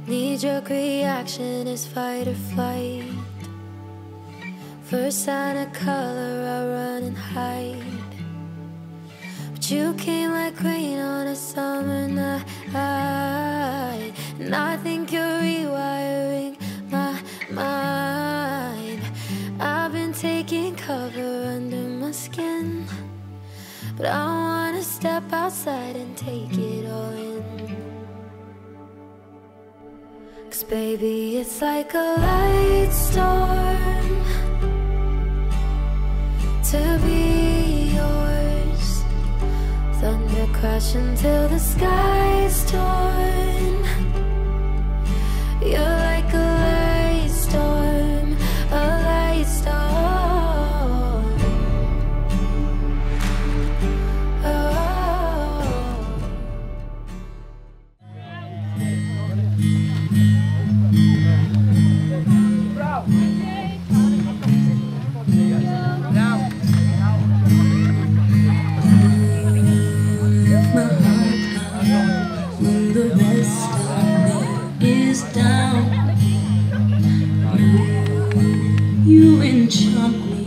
Knee-jerk reaction is fight or flight. First sign of color, I run and hide. But you came like rain on a summer night, and I think you're rewiring my mind. I've been taking cover under my skin, but I wanna step outside and take it all in. 'Cause baby, it's like a light storm to be yours. Thunder crashing till the sky's torn. You're like a light storm, a light storm. Oh. When the rest of me is down, you enchant me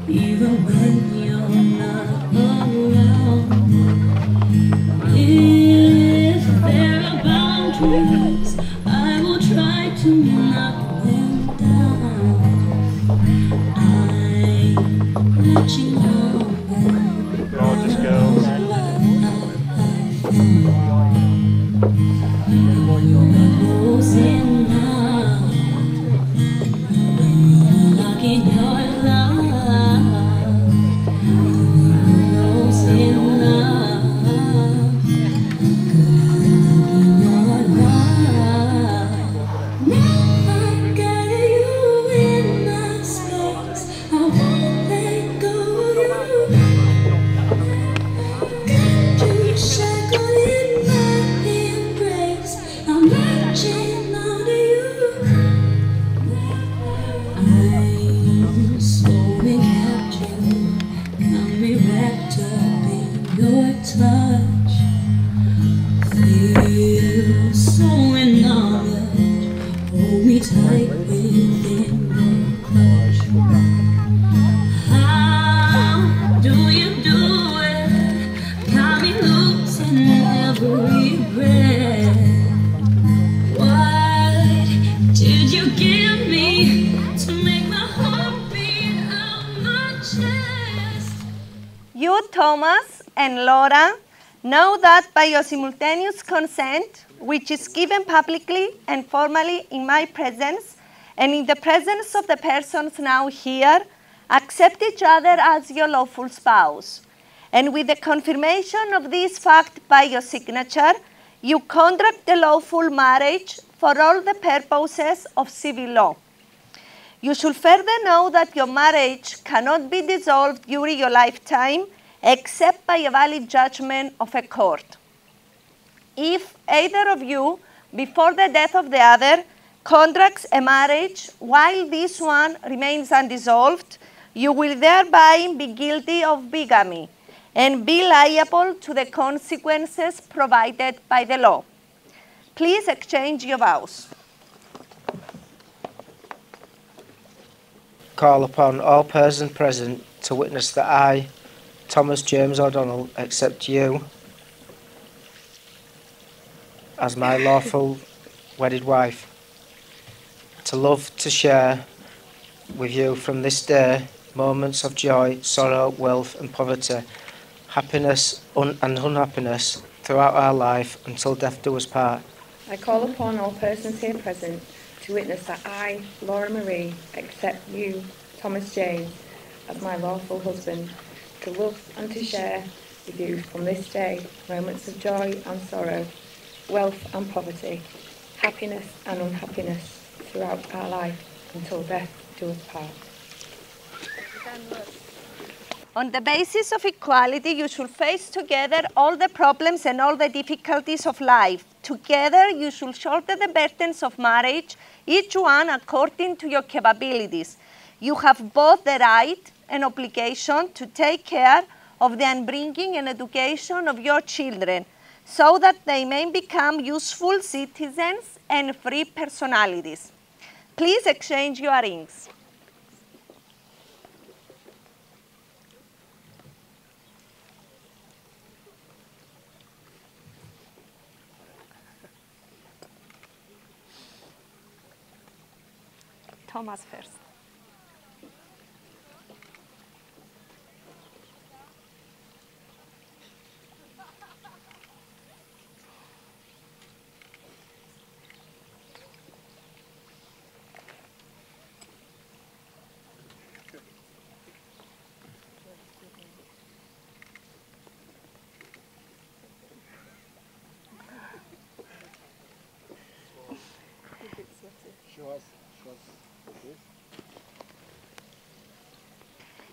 even when you're not around. If there are boundaries, I will try to knock them down. I'm latching on them. Gorgeous girls. Closing now, locking your love, closing now, your love. Now I got you in my space, I won't let go of you. Got you shackled in my embrace, I'm latching onto you. I'm slowly captured, got me wrapped up in your touch. Feel so enamored, hold me tight within your clutch. How do you do it? Got me losing every breath. What did you give me to make my heart beat out my chest? You, Thomas, and Laura know that by your simultaneous consent, which is given publicly and formally in my presence and in the presence of the persons now here, accept each other as your lawful spouse. And with the confirmation of this fact by your signature, you contract the lawful marriage for all the purposes of civil law. You should further know that your marriage cannot be dissolved during your lifetime except by a valid judgment of a court. If either of you, before the death of the other, contracts a marriage while this one remains undissolved, you will thereby be guilty of bigamy and be liable to the consequences provided by the law. Please exchange your vows. Call upon all persons present to witness that I, Thomas James O'Donnell, accept you as my lawful wedded wife, to love, to share with you from this day moments of joy, sorrow, wealth and poverty, happiness and unhappiness throughout our life until death do us part. I call upon all persons here present to witness that I, Laura Marie, accept you, Thomas James, as my lawful husband, to love and to share with you from this day moments of joy and sorrow, wealth and poverty, happiness and unhappiness throughout our life until death do us part. On the basis of equality, you should face together all the problems and all the difficulties of life. Together, you should shoulder the burdens of marriage, each one according to your capabilities. You have both the right and obligation to take care of the upbringing and education of your children, so that they may become useful citizens and free personalities. Please exchange your rings. Thomas first.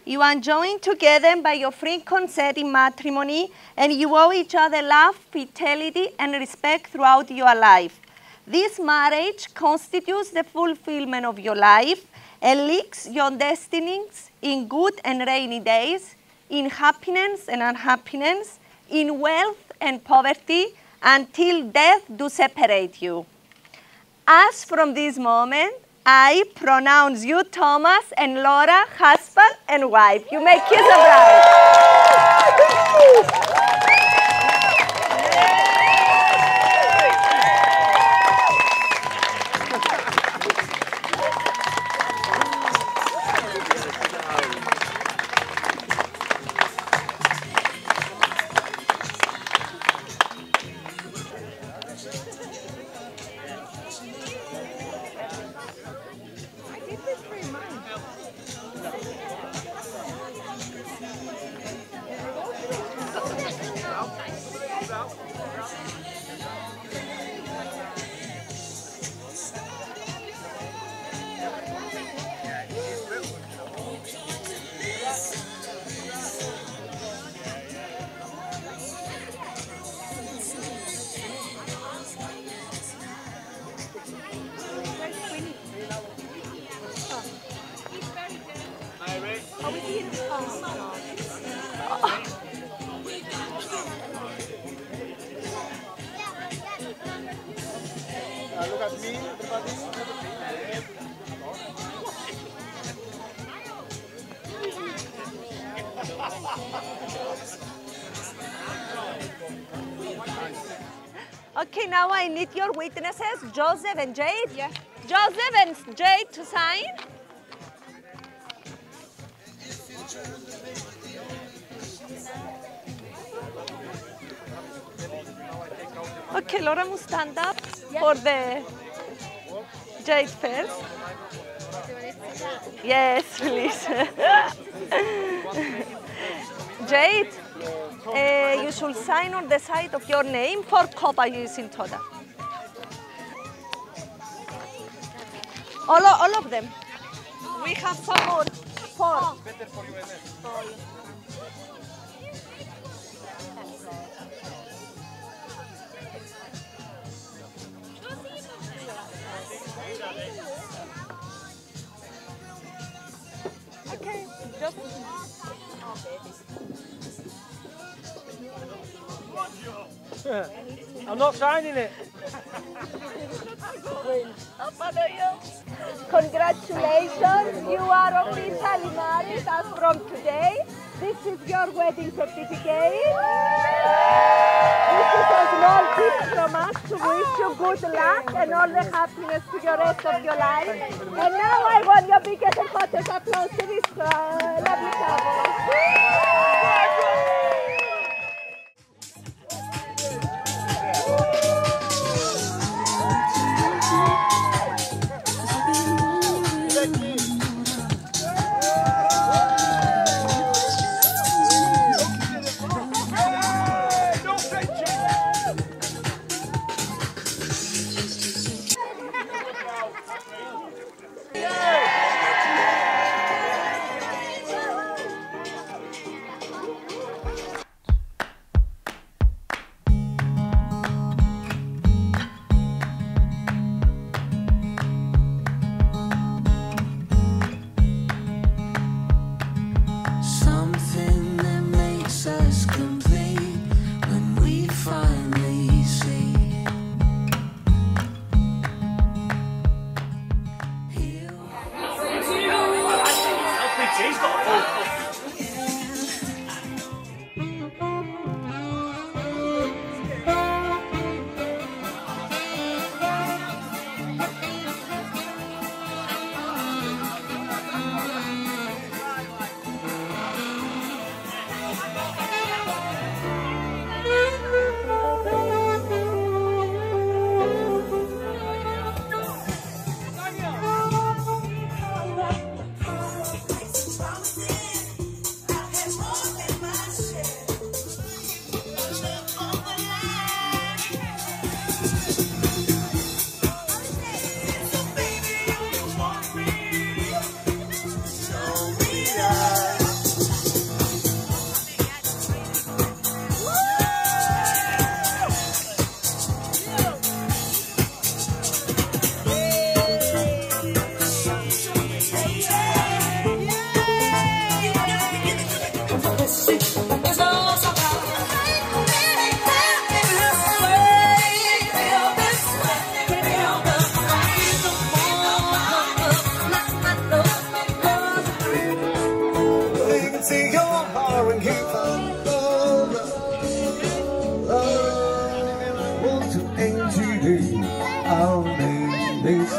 You are joined together by your free consent in matrimony, and you owe each other love, fidelity, and respect throughout your life. This marriage constitutes the fulfillment of your life and links your destinies in good and rainy days, in happiness and unhappiness, in wealth and poverty, until death do separate you. As from this moment, I pronounce you, Thomas and Laura, husband and wife. You may kiss the bride. Look at me, everybody. Okay, now I need your witnesses, Joseph and Jade. Yes. Joseph and Jade to sign. Okay, Laura must stand up for the Jade first. Yes, please. Jade, you should sign on the side of your name. 4 copies in total. All of them. We have some more. 4. Okay, just. I'm not signing it. Congratulations, you are officially married as from today. This is your wedding certificate. This is a small gift from us to wish you good luck and all the happiness to the rest of your life. And now I want your biggest and hottest applause to this lovely couple. me. I'll make this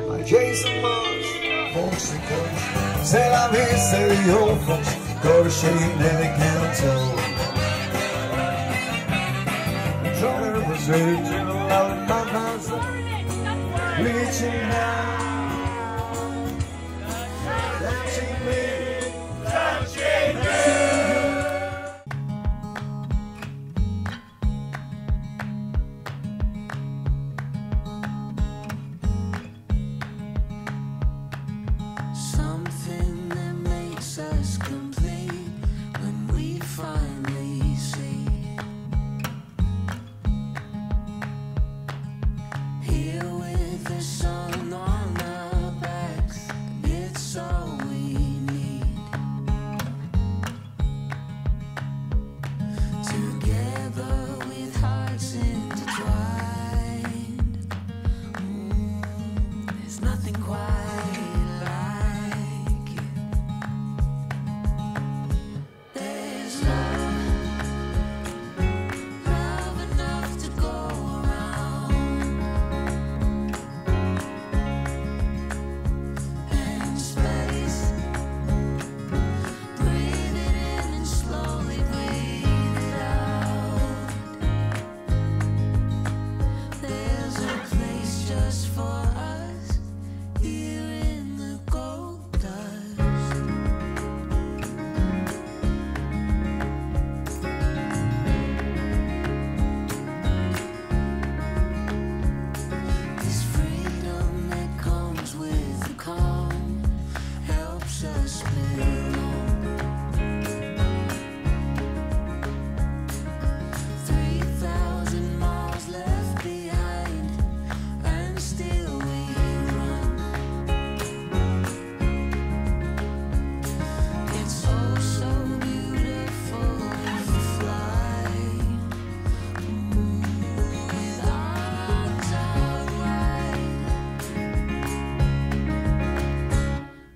my Jason Mars, c'est la vie, c'est io faccio corsi nelle canzoni. Trying to search in love in my house, reaching out, touching me, touching me. Something that makes us complete when we finally see. Here with the sun on our backs, it's all we need. Together with hearts intertwined, there's nothing quite like it. There's love enough to go around, and space. Breathe it in and slowly breathe it out. There's a place just for us here in the gold dust. This freedom that comes with the calm helps us belong. 3,000 miles left behind, and still we run. It's oh so beautiful if we fly with our arms out wide.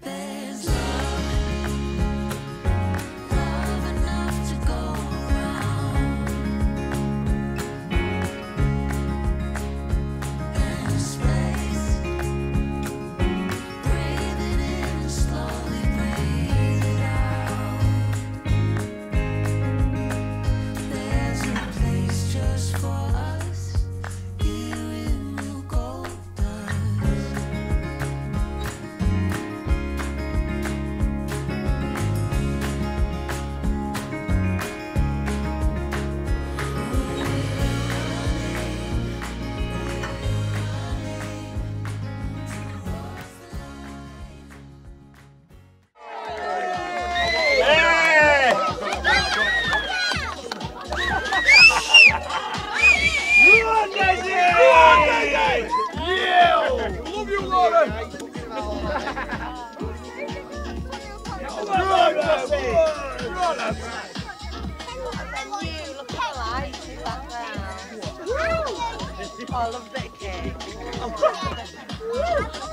There's love enough to go around, and space. Breathe it in and slowly breathe it out. There's a place just for us here in the gold dust. Love you, Lauren! I love that cake.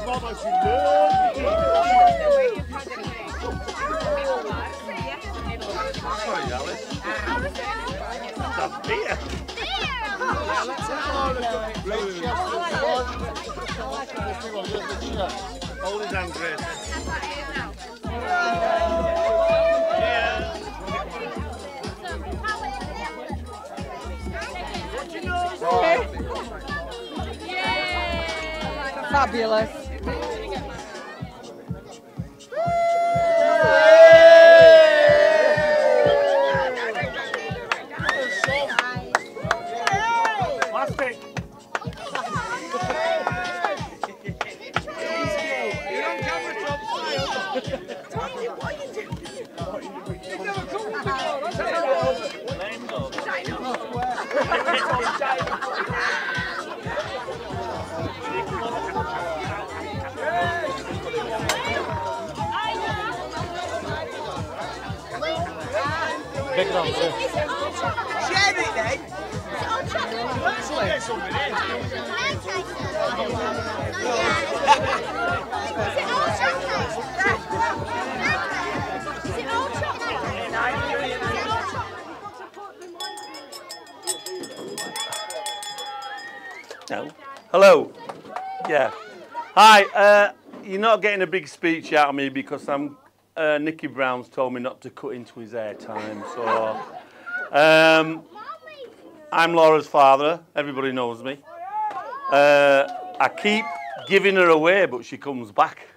Mama, she loves you. Sorry, Alice. That's beer. Hold his hand, Grace. Fabulous. Plastic. You're on camera, Tom. Tony, what are you doing? You've never come Pick it up, share it then. Get something in. Is it all chocolate? Is it all chocolate? Hello. Yeah. Hi. You're not getting a big speech out of me because Nicky Brown's told me not to cut into his airtime. So I'm Laura's father. Everybody knows me. I keep giving her away, but she comes back.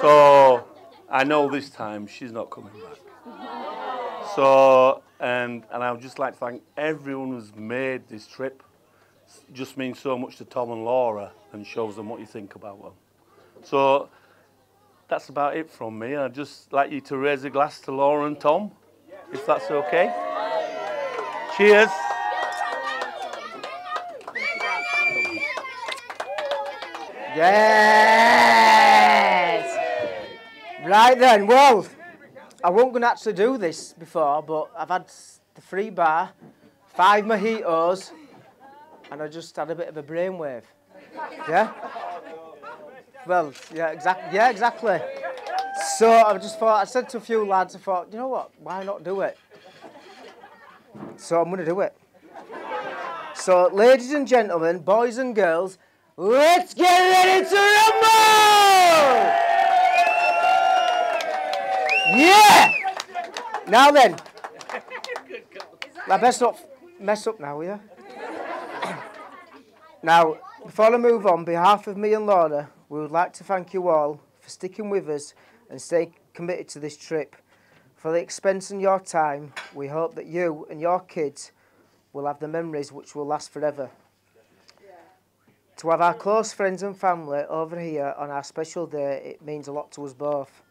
So I know this time she's not coming back. So and I would just like to thank everyone who's made this trip. It just means so much to Tom and Laura and shows them what you think about them. So that's about it from me. I'd just like you to raise a glass to Laura and Tom, if that's okay. Cheers. Yes! Right then, well, I wasn't going to actually do this before, but I've had the free bar, 5 mojitos, and I just had a bit of a brainwave. Yeah? Well, yeah, exactly. So I just thought, I said to a few lads, I thought, you know what, why not do it? So I'm going to do it. So, ladies and gentlemen, boys and girls, let's get ready to rumble! Yeah! Now then, I best not mess up now, yeah? Now, before I move on behalf of me and Laura, we would like to thank you all for sticking with us and staying committed to this trip. For the expense and your time, we hope that you and your kids will have the memories which will last forever. To have our close friends and family over here on our special day, it means a lot to us both.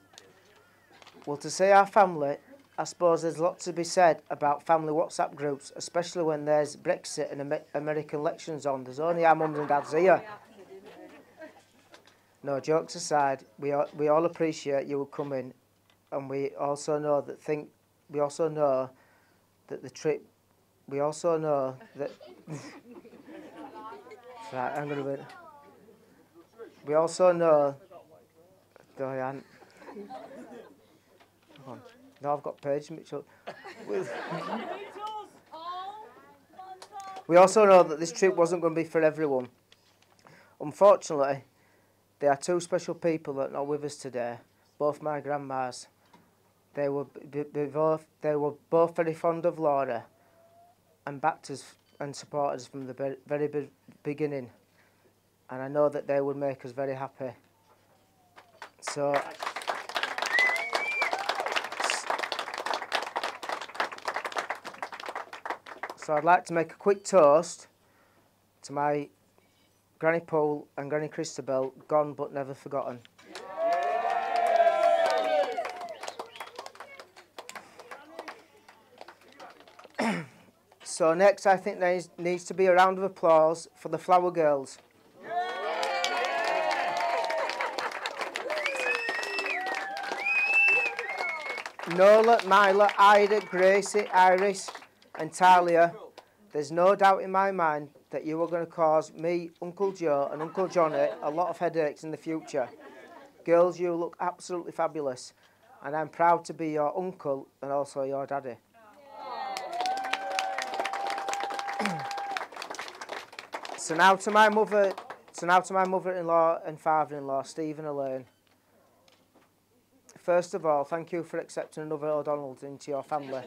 Well, to say our family, I suppose there's a lot to be said about family WhatsApp groups, especially when there's Brexit and American elections on. There's only our mums and dads here. No, jokes aside, we all appreciate you coming, and we also know that the trip. We also know that. Right, I'm gonna wait. We also know. Diane. Come on. No, I've got Paige Mitchell. We also know that this trip wasn't going to be for everyone. Unfortunately, there are 2 special people that are not with us today. Both my grandmas. They were both very fond of Laura, and backed us and supported us from the very beginning. And I know that they would make us very happy. So I'd like to make a quick toast to my Granny Paul and Granny Christabel, gone but never forgotten. So next, I think there needs to be a round of applause for the Flower Girls. Nola, Myla, Ida, Gracie, Iris and Talia, there's no doubt in my mind that you are going to cause me, Uncle Joe and Uncle Johnny a lot of headaches in the future. Girls, you look absolutely fabulous, and I'm proud to be your uncle and also your daddy. So now to my mother-in-law and father-in-law, Steve and Elaine. First of all, thank you for accepting another O'Donnell into your family.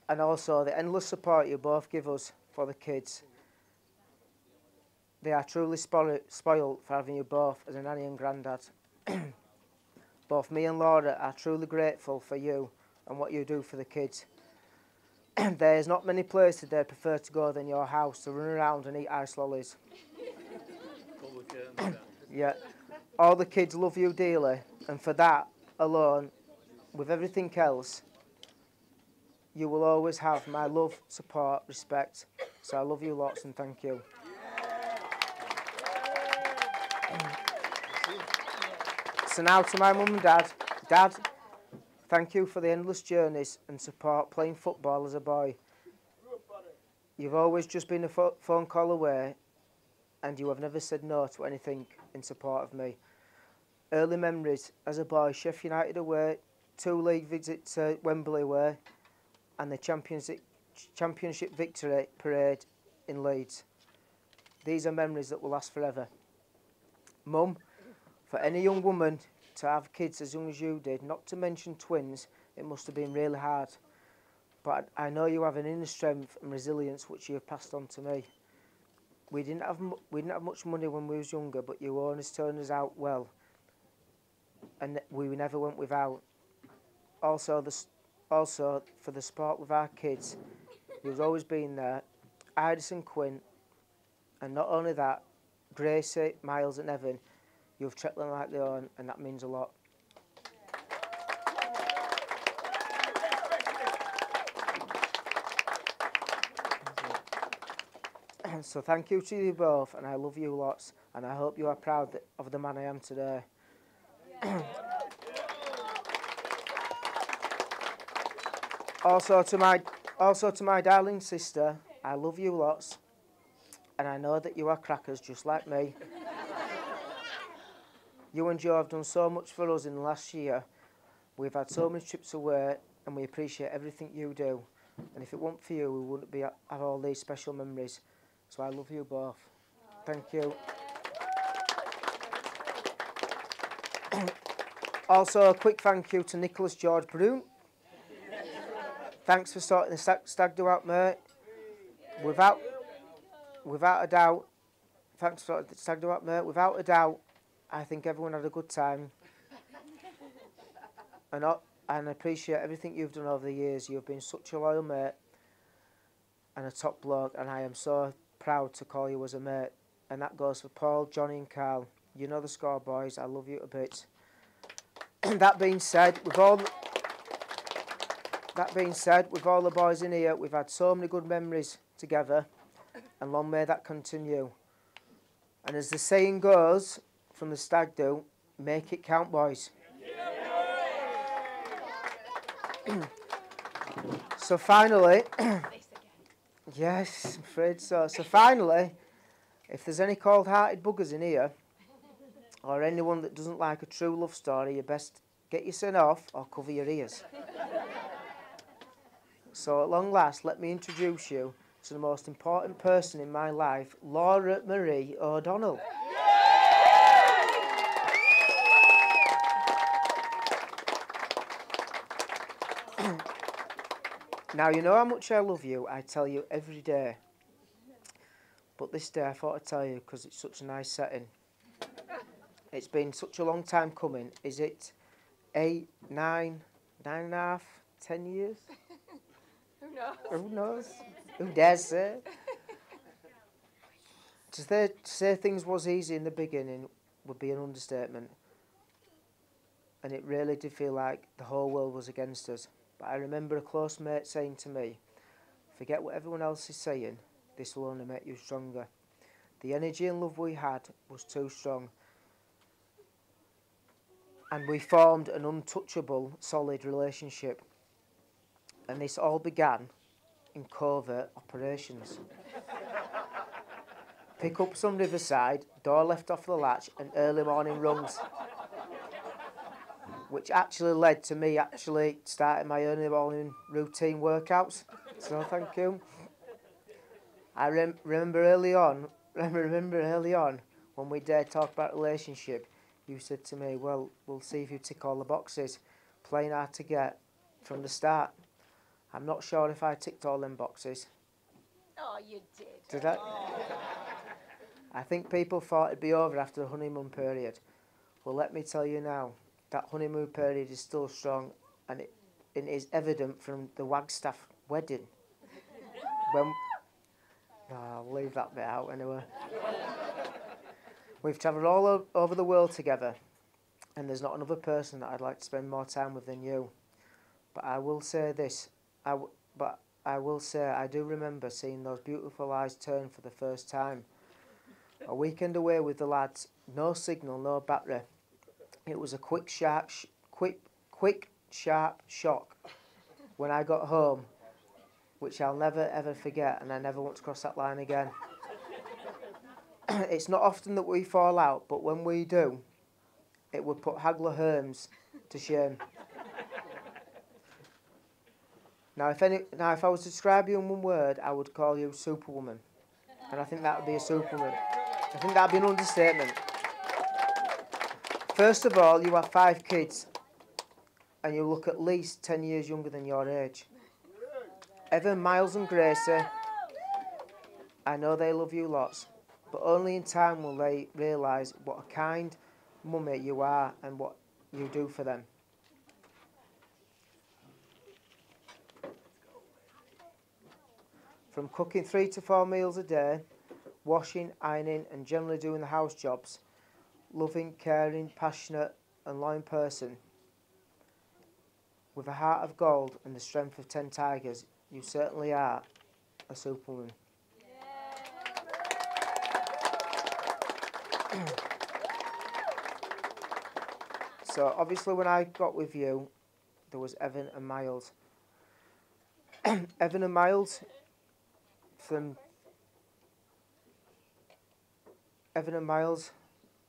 And also the endless support you both give us for the kids. They are truly spoiled for having you both as a nanny and granddad. Both me and Laura are truly grateful for you and what you do for the kids. There's not many places they'd prefer to go than your house to run around and eat ice lollies. Yeah. All the kids love you dearly, and for that alone, with everything else, you will always have my love, support, respect. So I love you lots and thank you. So now to my mum and dad. Dad, thank you for the endless journeys and support playing football as a boy. You've always just been a phone call away, and you have never said no to anything in support of me. Early memories as a boy, Sheffield United away, 2 league visits to Wembley away, and the championship victory parade in Leeds. These are memories that will last forever. Mum, for any young woman to have kids as young as you did, not to mention twins, it must have been really hard. But I know you have an inner strength and resilience which you have passed on to me. We didn't have much money when we was younger, but you always turned us out well, and we never went without. Also for the support with our kids, you've always been there. Idis and Quinn, and not only that, Gracie, Miles and Evan, you've treated them like their own, and that means a lot. So thank you to you both, and I love you lots, and I hope you are proud of the man I am today. Also to my darling sister, I love you lots, and I know that you are crackers just like me. You and Joe have done so much for us in the last year. We've had so many trips away, and we appreciate everything you do. And if it weren't for you, we wouldn't have all these special memories. So I love you both. Thank you. Also, a quick thank you to Nicholas George Broom. Thanks for sorting the stag do out, mate. Without a doubt, thanks for sorting the stag do out, mate. Without a doubt, I think everyone had a good time. And I appreciate everything you've done over the years. You've been such a loyal mate and a top bloke, and I am so proud to call you as a mate. And that goes for Paul, Johnny and Carl. You know the score, boys. I love you a bit. That being said, with all the boys in here, we've had so many good memories together, and long may that continue. And as the saying goes from the stag do, make it count, boys. So finally, yes, I'm afraid so. So finally, if there's any cold-hearted buggers in here, or anyone that doesn't like a true love story, you best get your son off or cover your ears. So at long last, let me introduce you to the most important person in my life, Laura Marie O'Donnell. Now, you know how much I love you, I tell you every day. But this day I thought I'd tell you because it's such a nice setting. It's been such a long time coming. Is it 8, 9, 9.5, 10 years? Who knows? Who knows? Who dares say? To say things was easy in the beginning would be an understatement. And it really did feel like the whole world was against us. But I remember a close mate saying to me, forget what everyone else is saying, this will only make you stronger. The energy and love we had was too strong. And we formed an untouchable, solid relationship. And this all began in covert operations. Pick up some Riverside, door left off the latch, and early morning runs. Which actually led to me starting my early morning routine workouts. So thank you. I remember early on when we dared talk about relationship, you said to me, well, we'll see if you tick all the boxes. Playing hard to get from the start. I'm not sure if I ticked all them boxes. Oh, you did. Did I? I think people thought it'd be over after the honeymoon period. Well, let me tell you now, that honeymoon period is still strong, and it is evident from the Wagstaff wedding. I'll leave that bit out anyway. We've travelled all over the world together, and there's not another person that I'd like to spend more time with than you. But I will say this, I do remember seeing those beautiful eyes turn for the first time. A weekend away with the lads, no signal, no battery. It was a quick, sharp shock when I got home, which I'll never ever forget, and I never want to cross that line again. It's not often that we fall out, but when we do, it would put Hagler Herms to shame. Now, if I was to describe you in one word, I would call you Superwoman. And I think that would be a superwoman. I think that would be an understatement. First of all, you have 5 kids and you look at least 10 years younger than your age. Evan, Miles and Gracie, I know they love you lots, but only in time will they realise what a kind mummy you are and what you do for them. From cooking 3 to 4 meals a day, washing, ironing and generally doing the house jobs, loving, caring, passionate and loyal person, with a heart of gold and the strength of 10 tigers, you certainly are a superwoman. So obviously when I got with you, there was Evan and Miles. Evan and Miles,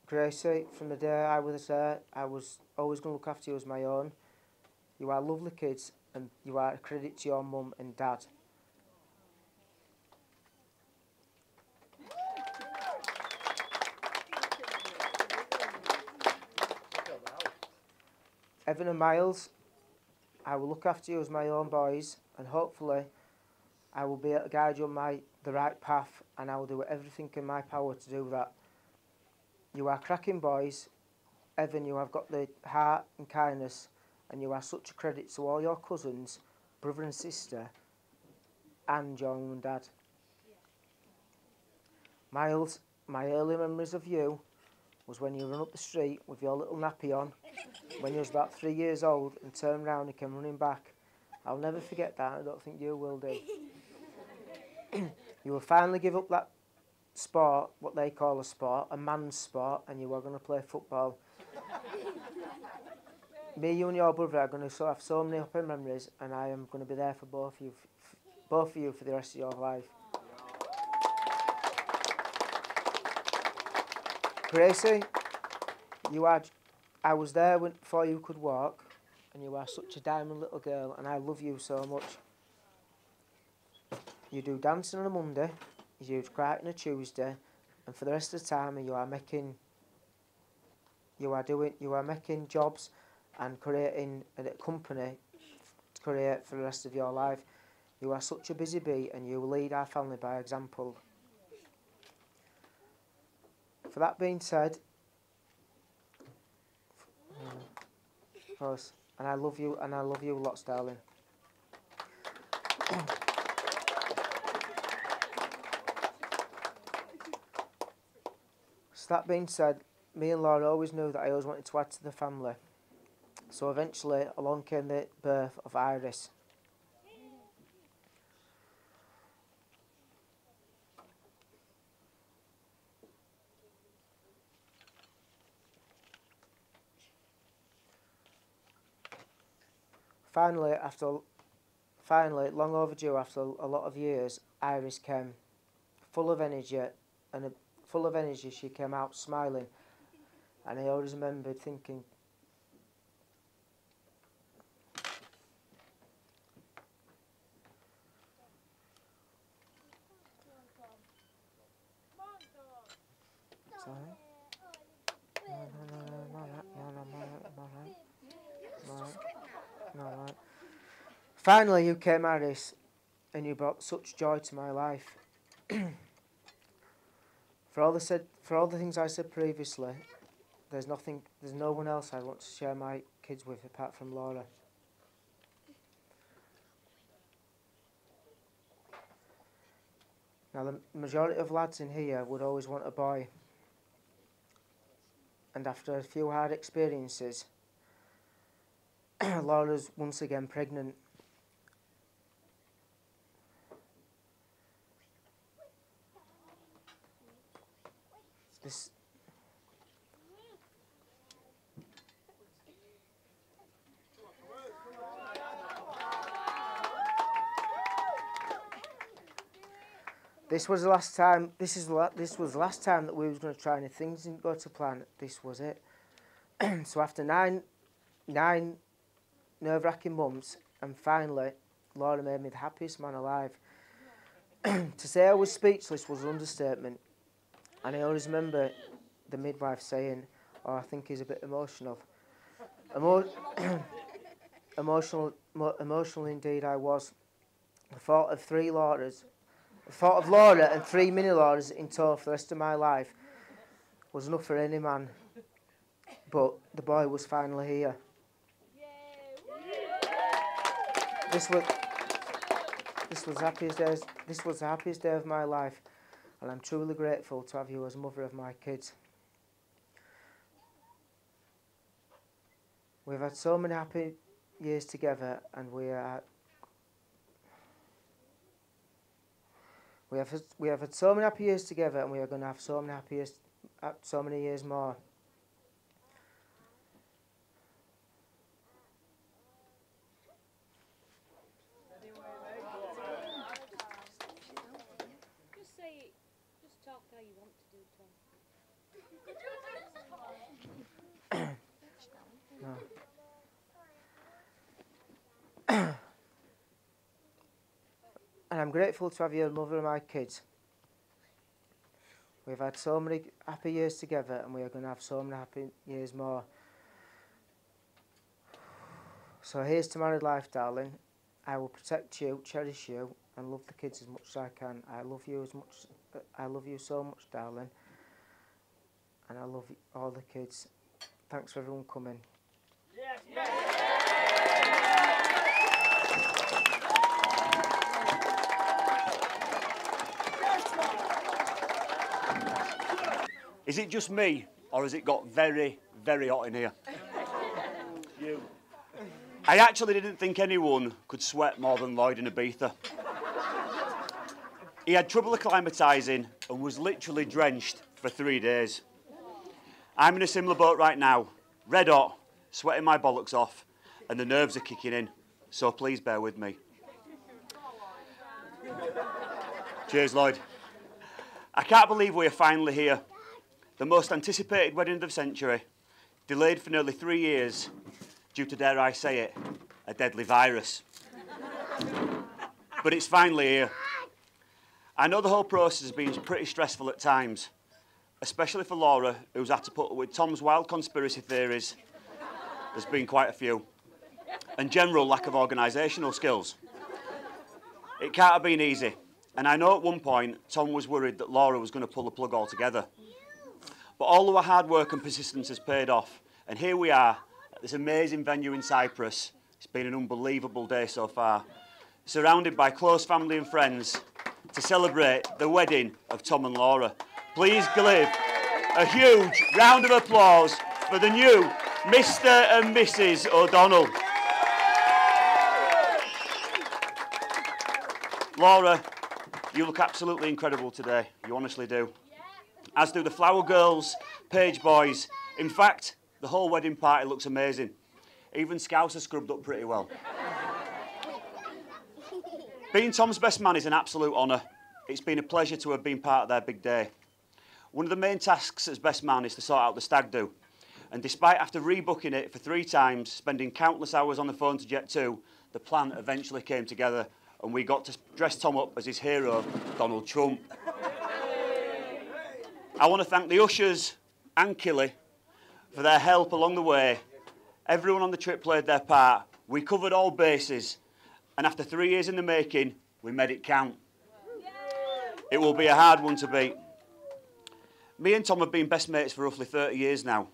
Gracie, from the day I was there, I was always going to look after you as my own. You are lovely kids and you are a credit to your mum and dad. Evan and Miles, I will look after you as my own boys and hopefully I will be able to guide you on the right path and I will do everything in my power to do that. You are cracking boys. Evan, you have got the heart and kindness and you are such a credit to all your cousins, brother and sister and your mum and dad. Miles, my early memories of you was when you ran up the street with your little nappy on when you was about 3 years old and turned round and came running back. I'll never forget that. I don't think you will do. You will finally give up that sport, what they call a sport, a man's sport, and you are going to play football. Me, you and your brother are going to have so many happy memories and I am going to be there for both of you for the rest of your life. Gracie, I was there before you could walk and you are such a diamond little girl and I love you so much. You do dancing on a Monday, you do cry on a Tuesday and for the rest of the time you are making jobs and creating a company to create for the rest of your life. You are such a busy bee and you lead our family by example. For that being said, and I love you lots, darling. So that being said, me and Laura always knew that I always wanted to add to the family. So eventually along came the birth of Iris. Finally, long overdue after a lot of years, Iris came, full of energy, she came out smiling, and I always remembered thinking, finally you came, Iris, and you brought such joy to my life. For all the things I said previously, there's no one else I want to share my kids with apart from Laura. Now the majority of lads in here would always want a boy. And after a few hard experiences, Laura's once again pregnant. This was the last time. This was the last time that we was going to try, and if things didn't go to plan, this was it. So after nine nerve-wracking months, and finally, Laura made me the happiest man alive. To say I was speechless was an understatement, and I always remember the midwife saying, "Oh, I think he's a bit emotional." Emotional indeed I was. The thought of Laura and 3 mini Lauras in tow for the rest of my life was enough for any man. But the boy was finally here. This was the happiest days. This was the happiest day of my life, and I'm truly grateful to have you as mother of my kids. We've had so many happy years together, and we have had so many happy years together, and we are going to have so many years more. Just talk how you want to do, Tom. No. And I'm grateful to have you as mother of my kids. We've had so many happy years together, and we are going to have so many happy years more. So here's to married life, darling. I will protect you, cherish you, and love the kids as much as I can. I love you so much, darling. And I love all the kids. Thanks for everyone coming. Yes. Is it just me, or has it got very, very hot in here? You. I actually didn't think anyone could sweat more than Lloyd in Ibiza. He had trouble acclimatising and was literally drenched for 3 days. I'm in a similar boat right now, red hot, sweating my bollocks off, and the nerves are kicking in, so please bear with me. Cheers, Lloyd. I can't believe we are finally here. The most anticipated wedding of the century, delayed for nearly 3 years due to, dare I say it, a deadly virus. But it's finally here. I know the whole process has been pretty stressful at times, especially for Laura, who's had to put up with Tom's wild conspiracy theories. There's been quite a few. And general lack of organisational skills. It can't have been easy. And I know at one point, Tom was worried that Laura was going to pull the plug altogether. But all of our hard work and persistence has paid off. And here we are, at this amazing venue in Cyprus. It's been an unbelievable day so far. Surrounded by close family and friends to celebrate the wedding of Tom and Laura. Please give a huge round of applause for the new Mr. and Mrs. O'Donnell. Laura, you look absolutely incredible today. You honestly do. As do the flower girls, page boys. In fact, the whole wedding party looks amazing. Even Scouts are scrubbed up pretty well. Being Tom's best man is an absolute honour. It's been a pleasure to have been part of their big day. One of the main tasks as best man is to sort out the stag do. And despite after rebooking it for 3 times, spending countless hours on the phone to Jet 2, the plan eventually came together and we got to dress Tom up as his hero, Donald Trump. I want to thank the ushers and Killy for their help along the way. Everyone on the trip played their part. We covered all bases. And after 3 years in the making, we made it count. It will be a hard one to beat. Me and Tom have been best mates for roughly 30 years now.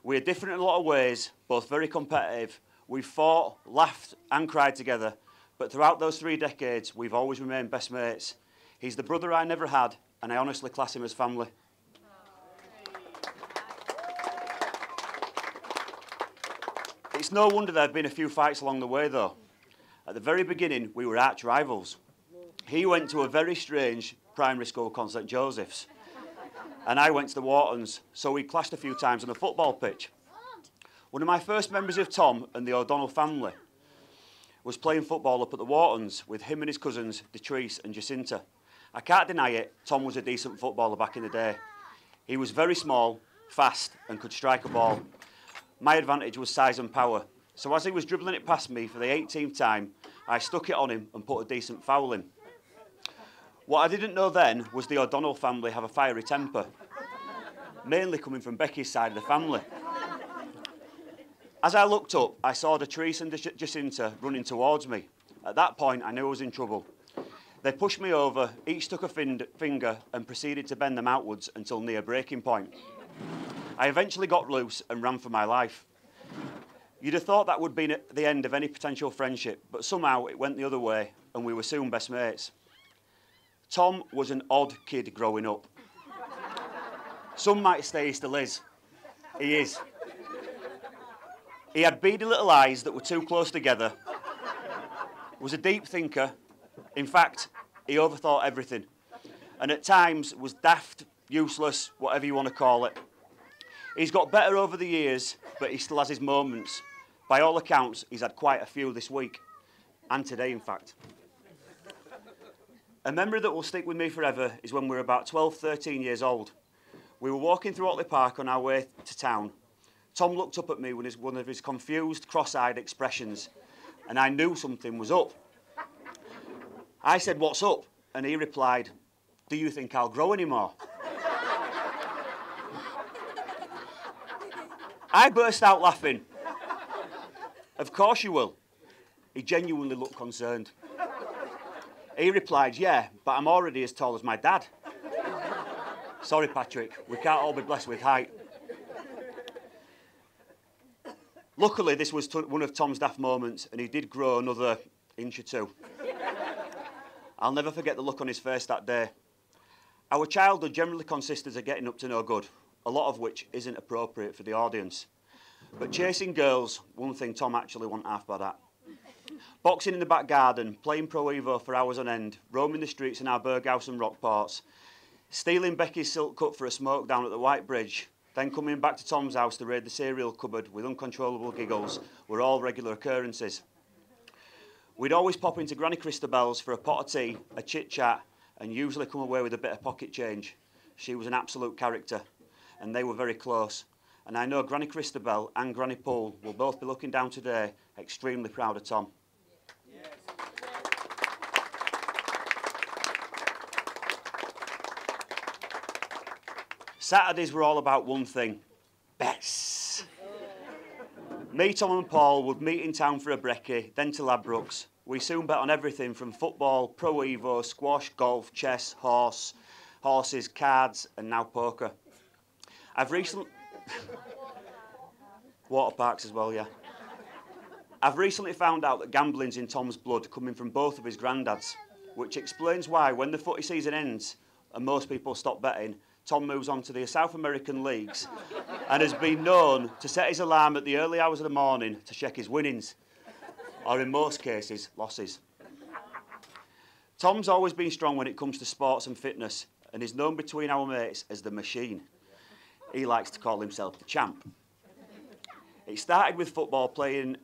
We are different in a lot of ways, both very competitive. We've fought, laughed and cried together. But throughout those 3 decades, we've always remained best mates. He's the brother I never had, and I honestly class him as family. It's no wonder there have been a few fights along the way, though. At the very beginning, we were arch rivals. He went to a very strange primary school called St Joseph's, and I went to the Whartons, so we clashed a few times on a football pitch. One of my first memories of Tom and the O'Donnell family was playing football up at the Whartons with him and his cousins, Detrice and Jacinta. I can't deny it, Tom was a decent footballer back in the day. He was very small, fast, and could strike a ball. My advantage was size and power, so as he was dribbling it past me for the 18th time, I stuck it on him and put a decent foul in. What I didn't know then was the O'Donnell family have a fiery temper, mainly coming from Becky's side of the family. As I looked up, I saw Latrice and Jacinta running towards me. At that point, I knew I was in trouble. They pushed me over, each took a finger and proceeded to bend them outwards until near breaking point. I eventually got loose and ran for my life. You'd have thought that would be the end of any potential friendship, but somehow it went the other way and we were soon best mates. Tom was an odd kid growing up. Some might say he still is. He is. He had beady little eyes that were too close together, was a deep thinker. In fact, he overthought everything, and at times was daft, useless, whatever you want to call it. He's got better over the years, but he still has his moments. By all accounts, he's had quite a few this week, and today, in fact. A memory that will stick with me forever is when we were about 12, 13 years old. We were walking through Otley Park on our way to town. Tom looked up at me with one of his confused, cross-eyed expressions, and I knew something was up. I said, "What's up?" And he replied, "Do you think I'll grow anymore?" I burst out laughing. "Of course you will." He genuinely looked concerned. He replied, "Yeah, but I'm already as tall as my dad." Sorry, Patrick, we can't all be blessed with height. Luckily, this was one of Tom's daft moments, and he did grow another inch or two. I'll never forget the look on his face that day. Our childhood generally consisted of getting up to no good, a lot of which isn't appropriate for the audience. But chasing girls, one thing Tom actually wasn't half bad at. Boxing in the back garden, playing Pro Evo for hours on end, roaming the streets in our Berghouse and Rockports, stealing Becky's silk cut for a smoke down at the White Bridge, then coming back to Tom's house to raid the cereal cupboard with uncontrollable giggles were all regular occurrences. We'd always pop into Granny Christabel's for a pot of tea, a chit-chat, and usually come away with a bit of pocket change. She was an absolute character, and they were very close. And I know Granny Christabel and Granny Poole will both be looking down today, extremely proud of Tom. Yes. Saturdays were all about one thing: bets. Me, Tom and Paul would meet in town for a brekkie, then to Ladbrokes. We soon bet on everything from football, Pro Evo, squash, golf, chess, horses, cards, and now poker. I've recently... Water parks as well, yeah. I've recently found out that gambling's in Tom's blood, coming from both of his granddads, which explains why when the footy season ends and most people stop betting, Tom moves on to the South American leagues and has been known to set his alarm at the early hours of the morning to check his winnings, or in most cases, losses. Tom's always been strong when it comes to sports and fitness, and is known between our mates as the Machine. He likes to call himself the Champ. It started with football, playing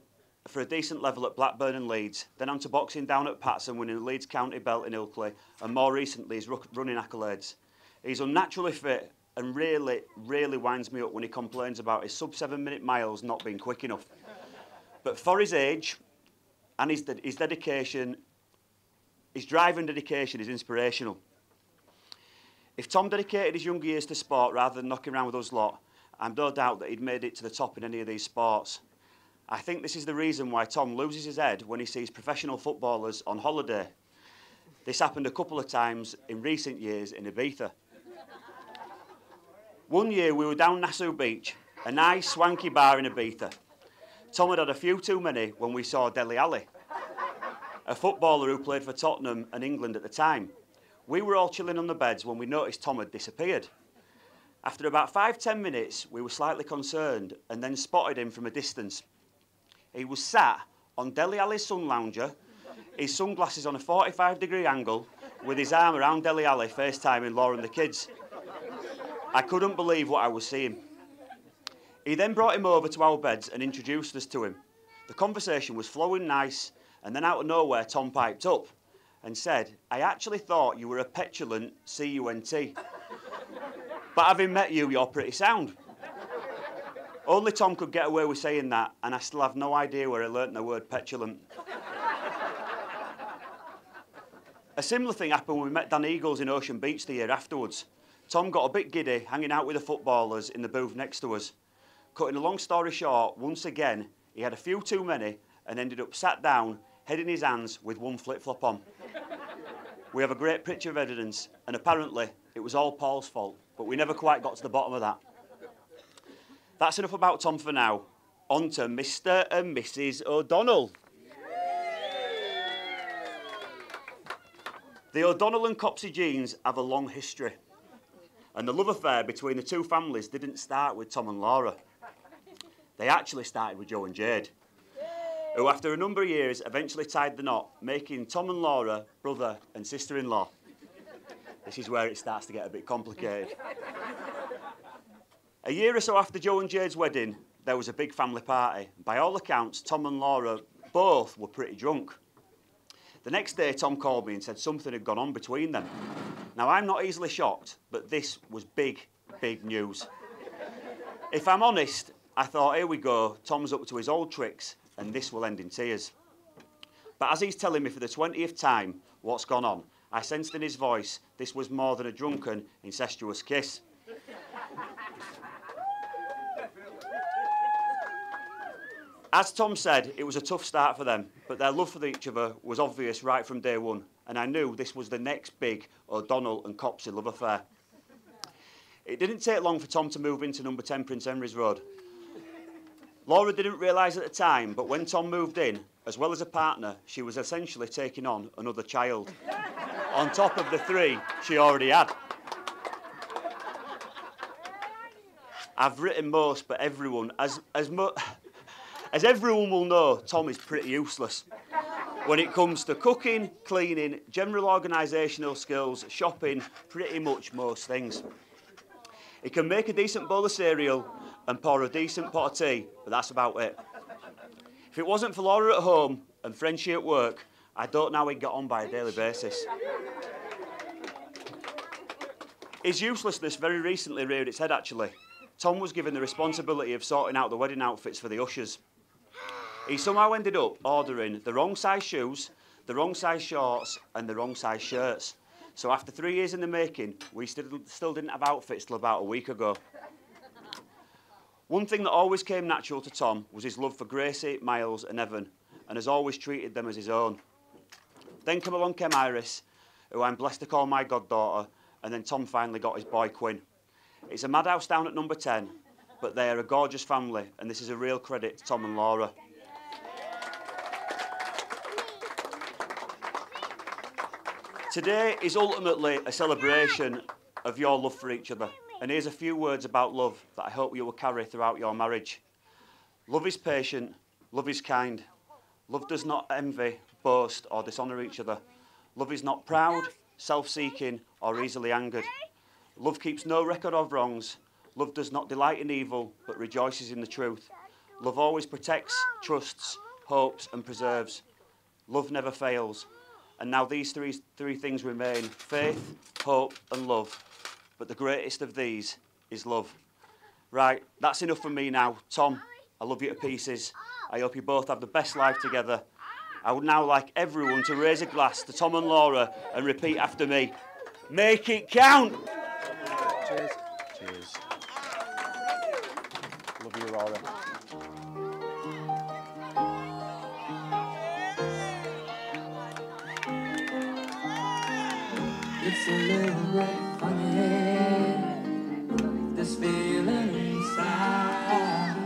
for a decent level at Blackburn and Leeds, then on to boxing down at Patson, winning the Leeds County belt in Ilkley, and more recently his running accolades. He's unnaturally fit and really winds me up when he complains about his sub-7-minute miles not being quick enough. But for his age and his dedication, his drive and dedication is inspirational. If Tom dedicated his younger years to sport rather than knocking around with us lot, I'm no doubt that he'd made it to the top in any of these sports. I think this is the reason why Tom loses his head when he sees professional footballers on holiday. This happened a couple of times in recent years in Ibiza. One year we were down Nassau Beach, a nice swanky bar in Ibiza. Tom had had a few too many when we saw Dele Alli, a footballer who played for Tottenham and England at the time. We were all chilling on the beds when we noticed Tom had disappeared. After about 5-10 minutes, we were slightly concerned and then spotted him from a distance. He was sat on Dele Alli's sun lounger, his sunglasses on a 45-degree angle, with his arm around Dele Alli, FaceTiming Laura and the kids. I couldn't believe what I was seeing. He then brought him over to our beds and introduced us to him. The conversation was flowing nice, and then out of nowhere, Tom piped up and said, "I actually thought you were a petulant C-U-N-T. But having met you, you're pretty sound." Only Tom could get away with saying that, and I still have no idea where I learnt the word petulant. A similar thing happened when we met Dan Eagles in Ocean Beach the year afterwards. Tom got a bit giddy hanging out with the footballers in the booth next to us. Cutting a long story short, once again, he had a few too many and ended up sat down, head in his hands with one flip-flop on. We have a great picture of evidence, and apparently it was all Paul's fault, but we never quite got to the bottom of that. That's enough about Tom for now. On to Mr. and Mrs. O'Donnell. The O'Donnell and Copsey genes have a long history, and the love affair between the two families didn't start with Tom and Laura. They actually started with Joe and Jade, who after a number of years eventually tied the knot, making Tom and Laura brother and sister-in-law. This is where it starts to get a bit complicated. A year or so after Joe and Jade's wedding, there was a big family party. By all accounts, Tom and Laura both were pretty drunk. The next day, Tom called me and said something had gone on between them. Now, I'm not easily shocked, but this was big, big news. If I'm honest, I thought, here we go, Tom's up to his old tricks, and this will end in tears. But as he's telling me for the 20th time what's gone on, I sensed in his voice this was more than a drunken, incestuous kiss. As Tom said, it was a tough start for them, but their love for each other was obvious right from day one, and I knew this was the next big O'Donnell and Copsey love affair. It didn't take long for Tom to move into number 10 Prince Henry's Road. Laura didn't realise at the time, but when Tom moved in, as well as a partner, she was essentially taking on another child, on top of the 3 she already had. I've written most, but everyone, as everyone will know, Tom is pretty useless when it comes to cooking, cleaning, general organisational skills, shopping, pretty much most things. He can make a decent bowl of cereal and pour a decent pot of tea, but that's about it. If it wasn't for Laura at home and Frenchie at work, I don't know how he'd get on by a daily basis. His uselessness very recently reared its head, actually. Tom was given the responsibility of sorting out the wedding outfits for the ushers. He somehow ended up ordering the wrong size shoes, the wrong size shorts, and the wrong size shirts. So after 3 years in the making, we still didn't have outfits till about a week ago. One thing that always came natural to Tom was his love for Gracie, Miles and Evan, and has always treated them as his own. Then came along Iris, who I'm blessed to call my goddaughter, and then Tom finally got his boy Quinn. It's a madhouse down at number 10, but they are a gorgeous family, and this is a real credit to Tom and Laura. Today is ultimately a celebration of your love for each other, and here's a few words about love that I hope you will carry throughout your marriage. Love is patient, love is kind, love does not envy, boast or dishonour each other. Love is not proud, self-seeking or easily angered. Love keeps no record of wrongs. Love does not delight in evil, but rejoices in the truth. Love always protects, trusts, hopes and preserves. Love never fails. And now these three things remain: faith, hope and love. But the greatest of these is love. Right, that's enough from me now. Tom, I love you to pieces. I hope you both have the best life together. I would now like everyone to raise a glass to Tom and Laura and repeat after me. Make it count! Cheers. Cheers. Love you, Laura. It's a little bit funny, this feeling inside.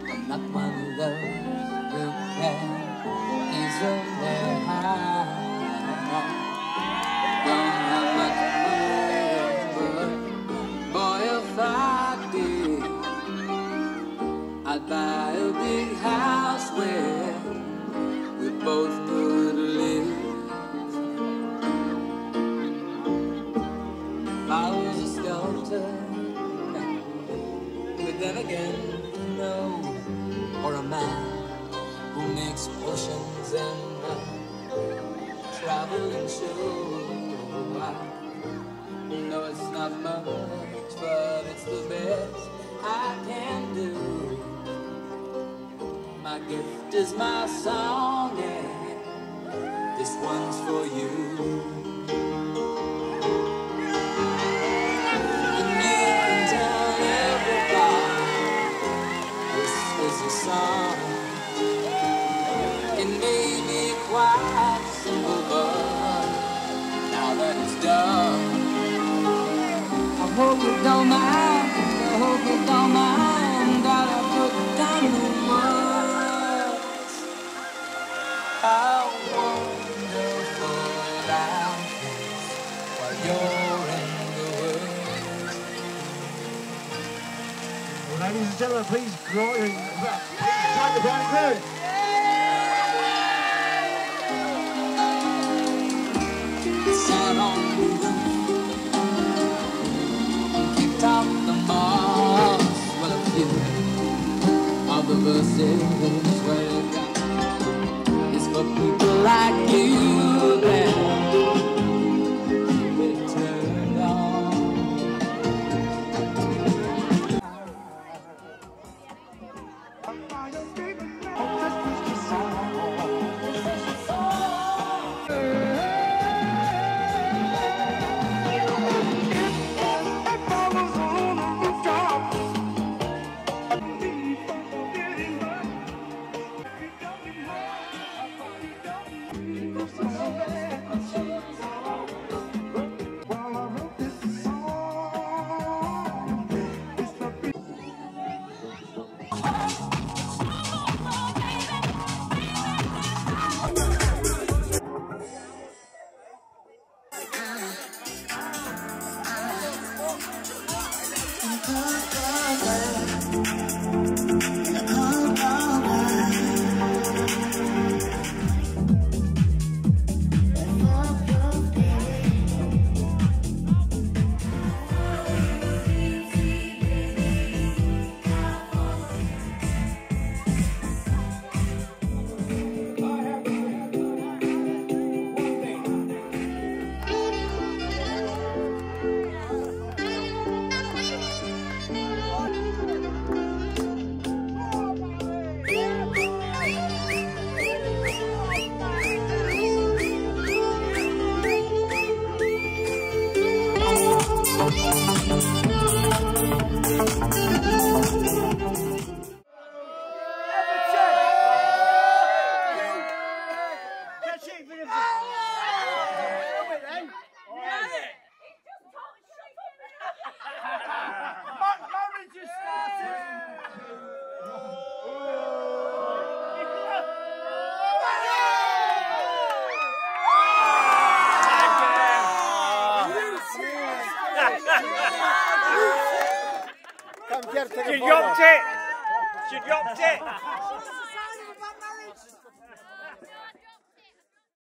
I'm not one of those who can easily hide. Don't have much money, but boy, if I did, I'd buy a big house where we both could live. I was a sculptor, but then again, no, or a man who makes potions and traveling show. I know it's not much, but it's the best I can do. My gift is my song, and This one's for you. And you can tell everybody this is a song. It may be quite simple, but now that it's done, I hope you don't mind. I hope you don't mind that I put down the words. How wonderful life is while you're in the world. Well, ladies and gentlemen, please join the bride and groom. Sat on the roof, kicked out the moss. Well, a few of the verses where it got is for people like you that it turned on. She dropped it! She dropped it!